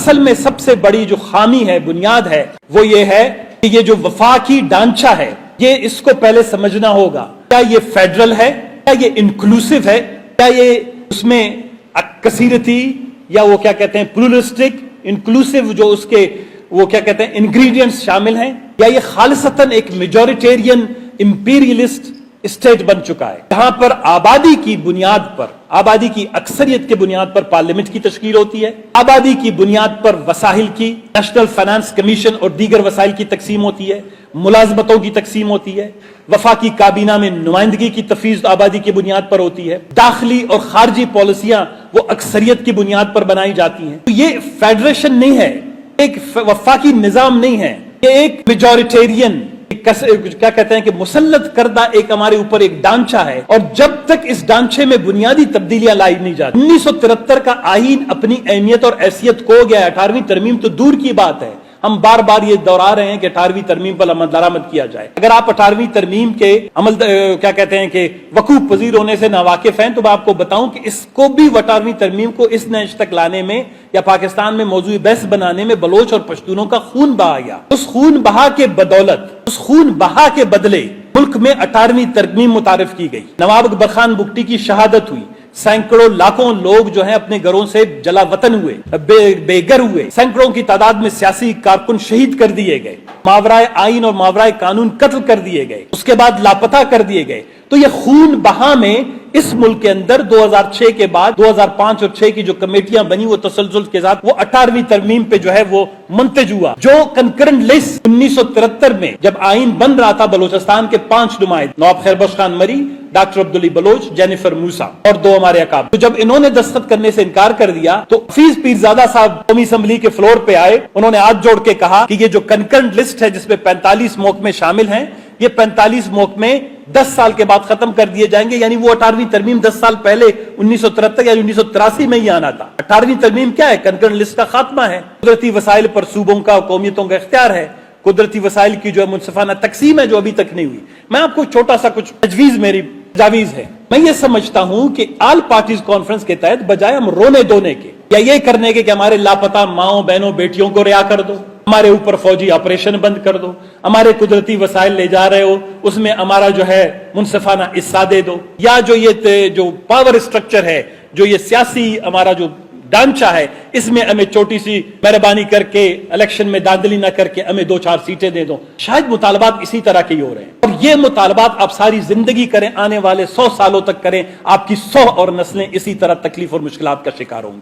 اصل میں سب سے بڑی جو خامی ہے، بنیاد ہے، وہ یہ ہے کہ یہ جو وفاقی ڈھانچہ ہے، یہ اس کو پہلے سمجھنا ہوگا۔ کیا یہ فیڈرل ہے؟ کیا یہ انکلوسیو ہے؟ کیا یہ اس میں کثیرتی یا وہ کیا کہتے ہیں پلورلسٹک انکلوسیو جو اس کے وہ کیا کہتے ہیں انگریڈینٹس شامل ہیں، یا یہ خالصتاً ایک میجورٹیرین امپیریلسٹ اسٹیٹ بن چکا ہے جہاں پر آبادی کی بنیاد پر، آبادی کی اکثریت کے بنیاد پر پارلیمنٹ کی تشکیل ہوتی ہے، آبادی کی بنیاد پر وسائل کی نیشنل فائنانس کمیشن اور دیگر وسائل کی تقسیم ہوتی ہے، ملازمتوں کی تقسیم ہوتی ہے، وفاقی کابینہ میں نمائندگی کی تفویض آبادی کی بنیاد پر ہوتی ہے، داخلی اور خارجی پالیسیاں وہ اکثریت کی بنیاد پر بنائی جاتی ہیں۔ تو یہ فیڈریشن نہیں ہے، ایک وفاقی نظام نہیں ہے، یہ ایک میجورٹیرین کیا کہتے ہیں کہ مسلط کردہ ایک ہمارے اوپر ایک ڈھانچہ ہے، اور جب تک اس ڈھانچے میں بنیادی تبدیلیاں لائی نہیں جاتی۔ 1973 کا آئین اپنی اہمیت اور حیثیت کھو گیا ہے، 18ویں ترمیم تو دور کی بات ہے، ہم بار بار یہ دہرا رہے ہیں کہ 18ویں ترمیم پر عمل درآمد کیا جائے۔ اگر آپ 18ویں ترمیم کے عمل کیا کہتے ہیں کہ وقوف پذیر ہونے سے ناواقف ہیں تو میں آپ کو بتاؤں کہ اس کو بھی 18ویں ترمیم کو اس نہج تک لانے میں یا پاکستان میں موضوع بحث بنانے میں بلوچ اور پشتونوں کا خون بہا گیا۔ اس خون بہا کے بدولت، اس خون بہا کے بدلے ملک میں 18ویں ترمیم متعارف کی گئی، نواب اکبر خان بگٹی کی شہادت ہوئی، سینکڑوں لاکھوں لوگ جو ہیں اپنے گھروں سے جلا وطن ہوئے، بے گھر ہوئے، سینکڑوں کی تعداد میں سیاسی کارکن شہید کر دیے گئے، ماورائے آئین اور ماورائے قانون قتل کر دیے گئے، اس کے بعد لاپتہ کر دیے گئے۔ تو یہ خون بہا میں اس ملک کے اندر 2006 کے بعد 2005 اور 6 کی جو کمیٹیاں بنی وہ تسلسل کے ساتھ وہ 18ویں ترمیم پہ جو ہے وہ منتج ہوا۔ جو کنکرنٹ لسٹ 1973 میں جب آئین بن رہا تھا، بلوچستان کے 5 نمائند نواب خیربخش خان مری، ڈاکٹر عبدالعلی بلوچ، جینیفر موسیٰ اور 2 ہمارے اکابر، تو جب انہوں نے دستخط کرنے سے انکار کر دیا تو حفیظ پیرزادہ صاحب قومی اسمبلی کے فلور پہ آئے، انہوں نے ہاتھ جوڑ کے کہا کہ یہ جو کنکرنٹ لسٹ ہے جس میں 45 محکمے شامل ہیں، یہ 45 محکمے 10 سال کے بعد ختم کر دیے جائیں گے، یعنی وہ 18ویں ترمیم 10 سال پہلے 1973 یا 1983 میں ہی آنا تھا۔ 18ویں ترمیم کیا ہے؟ کنکرنٹ لسٹ کا خاتمہ ہے۔ قدرتی وسائل پر صوبوں کا، قومیتوں کا اختیار ہے، قدرتی وسائل کی جو ہے منصفانہ تقسیم ہے جو ابھی تک نہیں ہوئی۔ میں آپ کو چھوٹا سا کچھ تجاویز ہے، میں یہ سمجھتا ہوں کہ آل پارٹیز کانفرنس کے تحت بجائے ہم رونے دھونے کے یا یہ کرنے کے کہ ہمارے لاپتہ ماؤں بہنوں بیٹیوں کو رہا کر دو، ہمارے اوپر فوجی آپریشن بند کر دو، ہمارے قدرتی وسائل لے جا رہے ہو اس میں ہمارا جو ہے منصفانہ حصہ دے دو، یا جو یہ جو پاور اسٹرکچر ہے، جو یہ سیاسی ہمارا جو ڈھانچہ ہے، اس میں ہمیں چھوٹی سی مہربانی کر کے الیکشن میں داندلی نہ کر کے ہمیں 2-4 سیٹیں دے دو۔ شاید مطالبات اسی طرح کے ہی ہو رہے ہیں، اور یہ مطالبات آپ ساری زندگی کریں، آنے والے 100 سالوں تک کریں، آپ کی 100 اور نسلیں اسی طرح تکلیف اور مشکلات کا شکار ہوں گی۔